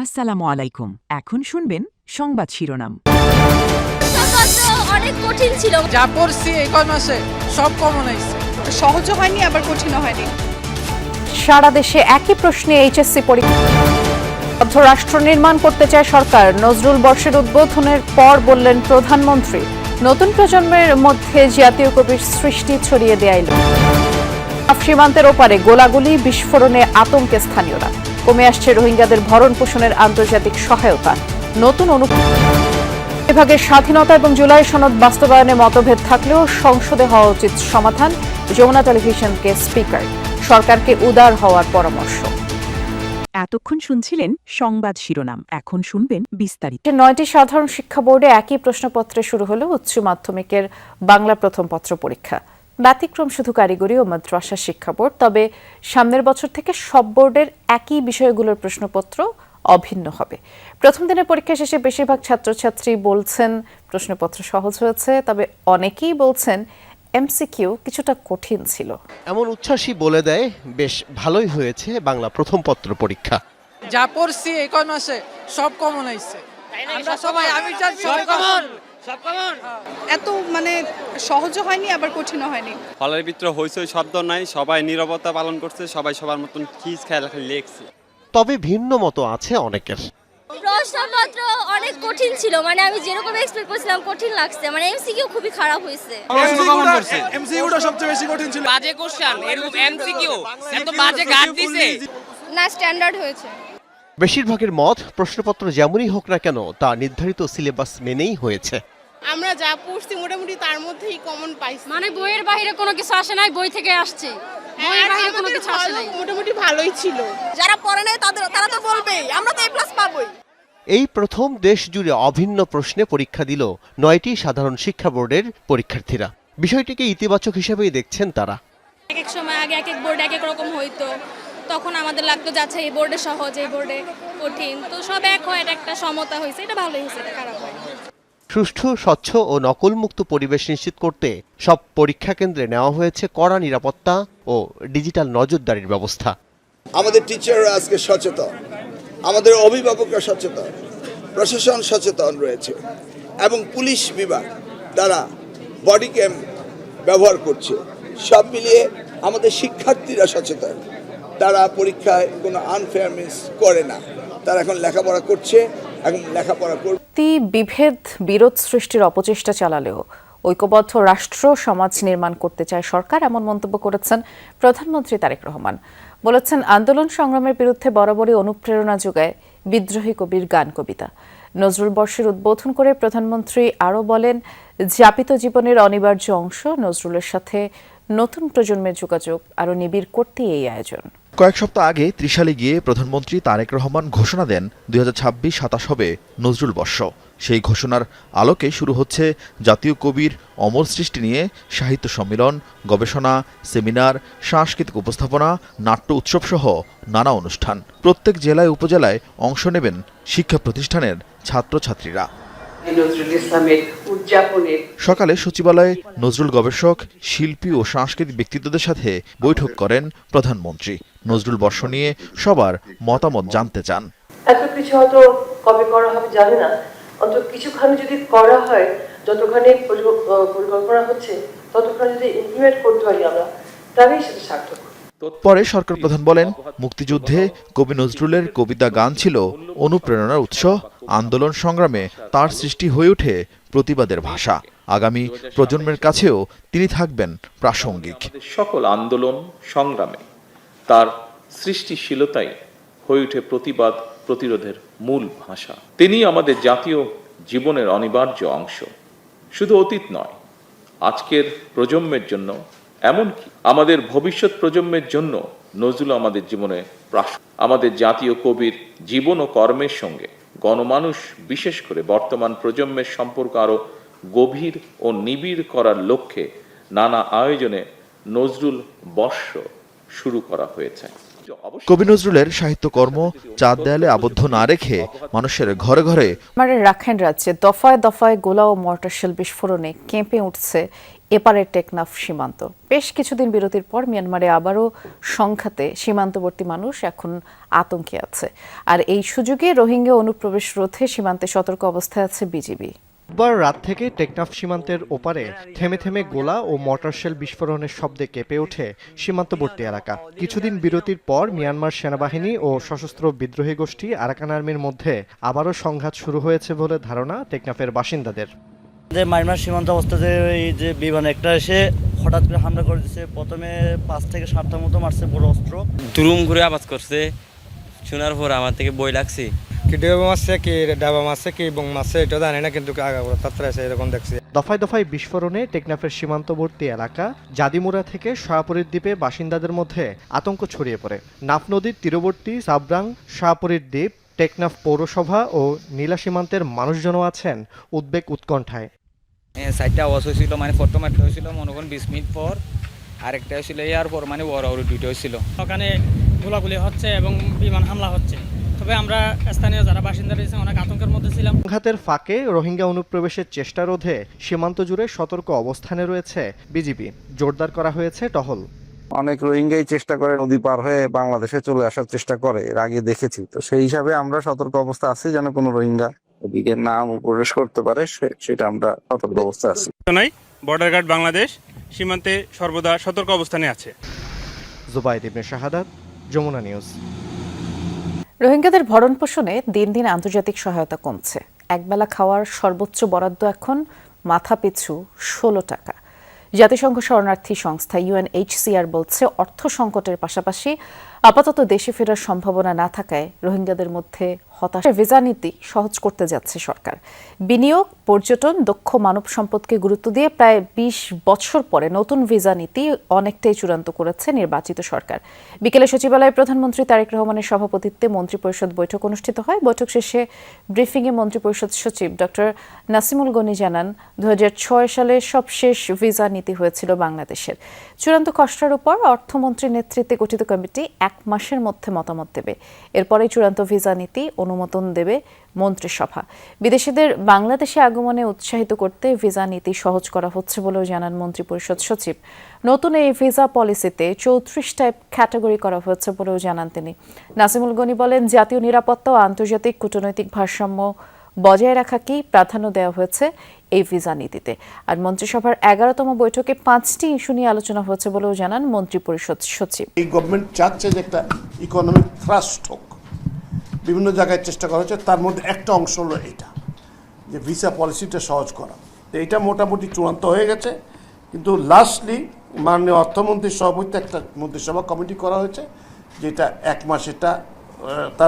আসসালামু আলাইকুম। এখন শুনবেন সংবাদ শিরোনাম। অনেক কঠিন ছিল। যা পড়ছি এই কয় মাসে সব কমন আইছে। সহজ হয়নি, আবার কঠিন হয়নি। সারা দেশে একই প্রশ্নে এইচএসসি পরীক্ষা। রাষ্ট্র নির্মাণ করতে চায় সরকার। নজরুল বর্ষের উদ্বোধনের পর বললেন প্রধানমন্ত্রী, নতুন প্রজন্মের মধ্যে জাতীয় কবির সৃষ্টি ছড়িয়ে দেয়। সীমান্তের ওপারে গোলাগুলি, বিস্ফোরণে আতঙ্কে স্থানীয়রা। কমে আসছে রোহিঙ্গাদের ভরণ পোষণের আন্তর্জাতিক সহায়তা। নতুন বিভাগের স্বাধীনতা এবং জুলাই সনদ বাস্তবায়নে মতভেদ থাকলেও সংসদে হওয়া উচিত সমাধান। যমুনা টেলিভিশনকে স্পিকার, সরকারকে উদার হওয়ার পরামর্শ। এতক্ষণ শুনছিলেন সংবাদ শিরোনাম। এখন শুনবেন বিস্তারিত। 9টি সাধারণ শিক্ষা বোর্ডে একই প্রশ্নপত্রে শুরু হলো উচ্চ মাধ্যমিকের বাংলা প্রথম পত্র পরীক্ষা। ব্যতিক্রম শুধু কারিগরি ও মাদ্রাসা শিক্ষা বোর্ড। তবে সামনের বছর থেকে সব বোর্ডের একই বিষয়গুলোর প্রশ্নপত্র অভিন্ন হবে। প্রথম দিনের পরীক্ষা শেষে বেশিরভাগ ছাত্রছাত্রী বলছেন প্রশ্নপত্র সহজ হয়েছে, তবে অনেকেই বলছেন এমসিকিউ কিছুটা কঠিন ছিল। এমন উচ্ছ্বাসই বলে দেয় বেশ ভালোই হয়েছে বাংলা প্রথম পত্র পরীক্ষা। যা পড়ছি এই কয় মাসে সব কমন আইছে। আমরা সবাই সব কমন। এত সহজ হয়নি, আবার কঠিন হয়নি। হলের ভিতরে হইচই শব্দ নাই, সবাই নীরবতা পালন করছে, সবাই সবার মতন খিজ খেয়াল লেখছে। তবে ভিন্ন মতো আছে অনেকের। প্রশ্নপত্র অনেক কঠিন ছিল, আমি যেরকম এক্সপেক্ট করছিলাম কঠিন লাগছে। এমসিকিউ খুবই খারাপ হয়েছে। এমসিকিউটা সবচেয়ে বেশি কঠিন ছিল। বাজে কোশ্চেন, এরকম এমসিকিউ এত বাজে গার্ড দিছে না, স্ট্যান্ডার্ড হয়েছে। বেশিরভাগের মত প্রশ্নপত্র যেমনই হোক না কেন তা নির্ধারিত সিলেবাস মেনেই হয়েছে। আমরা যা পড়ছি মোটামুটি তার মধ্যেই কমন পাইছি। বইয়ের বাইরে কোনো কিছু আসে নাই, বই থেকে আসছে। বইয়ের বাইরে কোনো কিছু আসে নাই। মোটামুটি ভালোই ছিল। যারা পড়ে নাই তারা তো বলবেই আমরা তো A+ পাবোই। এই প্রথম দেশ জুড়ে অভিন্ন প্রশ্নে পরীক্ষা দিল 9টি সাধারণ শিক্ষা বোর্ডের পরীক্ষার্থীরা। বিষয়টিকে ইতিবাচক হিসেবেই দেখছেন তারা। এক সময় আগে এক বোর্ড এক রকম হইতো, তখন আমাদের লাগতো যাচ্ছে এই বোর্ডে সহজ, এই বোর্ডে কঠিন। তো সব এক হয়, এটা একটা সমতা হয়েছে, এটা ভালোই হয়েছে, এটা খারাপ হয়। সুষ্ঠু, স্বচ্ছ ও নকলমুক্ত পরিবেশ নিশ্চিত করতে সব পরীক্ষা কেন্দ্রে নেওয়া হয়েছে কড়া নিরাপত্তা ও ডিজিটাল নজরদারির ব্যবস্থা। আমাদের টিচাররা আজকে সচেতন, আমাদের অভিভাবকরা সচেতন, প্রশাসন সচেতন রয়েছে এবং পুলিশ বিভাগ তারা বডি ক্যাম ব্যবহার করছে। সব মিলিয়ে আমাদের শিক্ষার্থীরা সচেতন, তারা পরীক্ষায় কোনো আনফেয়ারনেস করে না। তারা এখন লেখাপড়া করছে এবং লেখাপড়া করবে। বিভেদ বিরোধ সৃষ্টির অপচেষ্টা চালালেও ঐক্যবদ্ধ রাষ্ট্র সমাজ নির্মাণ করতে চায় সরকার, এমন মন্তব্য করেছেন প্রধানমন্ত্রী তারেক রহমান। বলেছেন, আন্দোলন সংগ্রামের বিরুদ্ধে বরাবরই অনুপ্রেরণা যোগায় বিদ্রোহী কবির গান কবিতা। নজরুল বর্ষের উদ্বোধন করে প্রধানমন্ত্রী আরও বলেন, যাপিত জীবনের অনিবার্য অংশ নজরুলের সাথে নতুন প্রজন্মের যোগাযোগ আরও নিবিড় করতেই এই আয়োজন। কয়েক সপ্তাহ আগে ত্রিশালে গিয়ে প্রধানমন্ত্রী তারেক রহমান ঘোষণা দেন 2026-27 হবে নজরুল বর্ষ। সেই ঘোষণার আলোকে শুরু হচ্ছে জাতীয় কবির অমর সৃষ্টি নিয়ে সাহিত্য সম্মেলন, গবেষণা, সেমিনার, সাংস্কৃতিক উপস্থাপনা, নাট্য উৎসব সহ নানা অনুষ্ঠান। প্রত্যেক জেলায় উপজেলায় অংশ নেবেন শিক্ষা প্রতিষ্ঠানের ছাত্রছাত্রীরা। সকালে সচিবালয়ে নজরুল গবেষক, শিল্পী ও সাংস্কৃতিক ব্যক্তিত্বদের সাথে বৈঠক করেন প্রধানমন্ত্রী। নজরুল বর্ষ নিয়ে সবার মতামত জানতে চান। এত কিছু হয়তো কবে করা হবে জানি না, অন্তত কিছুখানি যদি করা হয়, যতখানি পরিকল্পনা হচ্ছে ততখানি যদি ইমপ্লিমেন্ট করতে পারি আমরা, তাহলেই সেটা সার্থক। পরে সরকার প্রধান বলেন, মুক্তিযুদ্ধে কবি নজরুলের কবিতা গান ছিল অনুপ্রেরণার উৎস। আন্দোলন সংগ্রামে তার সৃষ্টি হয়ে ওঠে প্রতিবাদের ভাষা। আগামী প্রজন্মের কাছেও তিনি থাকবেন প্রাসঙ্গিক। সকল আন্দোলন সংগ্রামে তার সৃষ্টিশীলতাই হয়ে ওঠে প্রতিবাদ প্রতিরোধের মূল ভাষা। তিনি আমাদের জাতীয় জীবনের অনিবার্য অংশ। শুধু অতীত নয়, আজকের প্রজন্মের জন্য, এমনকি আমাদের ভবিষ্যৎ প্রজন্মের জন্য নজরুল আমাদের জীবনে আমাদের জাতীয় কবির জীবন ও কর্মের সঙ্গে গণমানুষ, বিশেষ করে বর্তমান প্রজন্মের সম্পর্ক আরো গভীর ও নিবিড় করার লক্ষ্যে নানা আয়োজনে নজরুল বর্ষ শুরু করা হয়েছে। কবি নজরুলের সাহিত্যকর্ম চার দেয়ালে আবদ্ধ না রেখে মানুষের ঘরে ঘরে। রাখাইন রাজ্যে দফায় দফায় গোলা ও মর্টার শেল বিস্ফোরণে কেঁপে উঠছে এপারের টেকনাফ সীমান্ত। বেশ কিছুদিন বিরতির পর মিয়ানমারে আবারও সংঘাতে সীমান্তবর্তী মানুষ এখন আতঙ্কে আছে। আর এই সুযোগে রোহিঙ্গা অনুপ্রবেশ রোধে সীমান্তে সতর্ক অবস্থায় আছে বিজিবি। বুধবার রাত থেকে টেকনাফ সীমান্তের ওপারে থেমে থেমে গোলা ও মর্টার শেল বিস্ফোরণের শব্দে কেঁপে ওঠে সীমান্তবর্তী এলাকা। কিছুদিন বিরতির পর মিয়ানমার সেনাবাহিনী ও সশস্ত্র বিদ্রোহী গোষ্ঠী আরাকান আর্মির মধ্যে আবারও সংঘাত শুরু হয়েছে বলে ধারণা টেকনাফের বাসিন্দাদের। মায়ানমার সীমান্ত অবস্থাতে এই যে বিমান একটা এসে হঠাৎ করে হামলা করে দিচ্ছে। প্রথমে 5 থেকে 7টার মতো মারছে বড় অস্ত্র, দুরুম করে আওয়াজ করছে। শোনার পর আমার থেকে বই লাগছে। কি ডেবা মারছে কি ডাবা মারছে কি বং মারছে এটা জানি না, কিন্তু তাত্রা আছে এরকম দেখছি। দফায় দফায় বিস্ফোরণে টেকনাফের সীমান্তবর্তী এলাকা জাদিমুরা থেকে শাহপুরীর দ্বীপে বাসিন্দাদের মধ্যে আতঙ্ক ছড়িয়ে পড়ে। নাফ নদীর তীরবর্তী সাবরাং, শাহপুরীর দ্বীপ, টেকনাফ পৌরসভা ও নীলা সীমান্তের মানুষজনও আছেন উদ্বেগ উৎকণ্ঠায়। 4টা আওয়াজ হয়েছিল, মানে প্রথম একটা হয়েছিল মনে করেন 20 মিনিট পর, আরেকটা হয়েছিল এর পর, মানে ওরা দুইটা হয়েছিল। ওখানে গোলাগুলি হচ্ছে এবং বিমান হামলা হচ্ছে। তবে আমরা স্থানীয় যারা বাসিন্দা রয়েছে অনেক আতঙ্কের মধ্যে ছিলাম। সংঘাতের ফাঁকে রোহিঙ্গা অনুপ্রবেশের চেষ্টা রোধে সীমান্ত জুড়ে সতর্ক অবস্থানে রয়েছে বিজিবি। জোরদার করা হয়েছে টহল। অনেক রোহিঙ্গাই চেষ্টা করে নদী পার হয়ে বাংলাদেশে চলে আসার চেষ্টা করে, এর আগে দেখেছি। তো সেই হিসাবে আমরা সতর্ক অবস্থা আছি যেন কোনো রোহিঙ্গা ওদিকে না প্রবেশ করতে পারে, সেটা আমরা সতর্ক অবস্থা আছি। বর্ডার গার্ড বাংলাদেশ সীমান্তে সর্বদা সতর্ক অবস্থানে আছে। জুবাইদ ইবনে শাহাদাত, যমুনা নিউজ। রোহিঙ্গাদের ভরণ পোষণে দিন দিন আন্তর্জাতিক সহায়তা কমছে। একবেলা খাওয়ার সর্বোচ্চ বরাদ্দ এখন মাথাপিছু 16 টাকা। জাতিসংঘ শরণার্থী সংস্থা UNHCR বলছে, অর্থ সংকটের পাশাপাশি আপাতত দেশে ফেরার সম্ভাবনা না থাকায় রোহিঙ্গাদের মধ্যে হতাশা। ভিসা নীতি সহজ করতে যাচ্ছে সরকার। বিনিয়োগ, পর্যটন, দক্ষ মানব সম্পদকে গুরুত্ব দিয়ে প্রায় 20 বছর পরে নতুন ভিসা নীতি অনেকটাই চূড়ান্ত করেছে নির্বাচিত সরকার। বিকেলে সচিবালয়ে প্রধানমন্ত্রী তারেক রহমানের সভাপতিত্বে মন্ত্রিপরিষদ বৈঠক অনুষ্ঠিত হয়। বৈঠক শেষে ব্রিফিংয়ে মন্ত্রিপরিষদ সচিব ডক্টর নাসিমুল গনি জানান, 2006 সালে সবশেষ ভিসা নীতি হয়েছিল বাংলাদেশের। চূড়ান্ত খসড়ার উপর অর্থমন্ত্রীর নেতৃত্বে গঠিত কমিটি 1 মাসের মধ্যে মতামত দেবে। এরপরে চূড়ান্ত ভিসা নীতি অনুমোদন দেবে মন্ত্রিসভা। বিদেশিদের বাংলাদেশে আগমনে উৎসাহিত করতে ভিসা নীতি সহজ করা হচ্ছে বলেও জানান মন্ত্রিপরিষদ সচিব। নতুন এই ভিসা পলিসিতে 34টা ক্যাটাগরি করা হয়েছে বলেও জানান তিনি। নাসিমুল গনি বলেন, জাতীয় নিরাপত্তা ও আন্তর্জাতিক কূটনৈতিক ভারসাম্য বজায় রাখাকেই প্রাধান্য দেওয়া হয়েছে এই ভিসা নীতিতে। আর মন্ত্রিসভার 11তম বৈঠকে 5টি ইস্যু নিয়ে আলোচনা হয়েছে বলেও জানান মন্ত্রিপরিষদ সচিব। এই গভর্নমেন্ট চাচ্ছে যে একটা ইকোনমিক থ্রাস্ট হোক, বিভিন্ন জায়গায় চেষ্টা করা হচ্ছে। তার মধ্যে একটা অংশ হলো এটা, যে ভিসা পলিসিটা সহজ করা। তো এটা মোটামুটি চূড়ান্ত হয়ে গেছে, কিন্তু লাস্টলি মাননীয় অর্থমন্ত্রীর সভাপতিত্বে একটা মন্ত্রিসভা কমিটি করা হয়েছে, যেটা 1 মাস এটা তার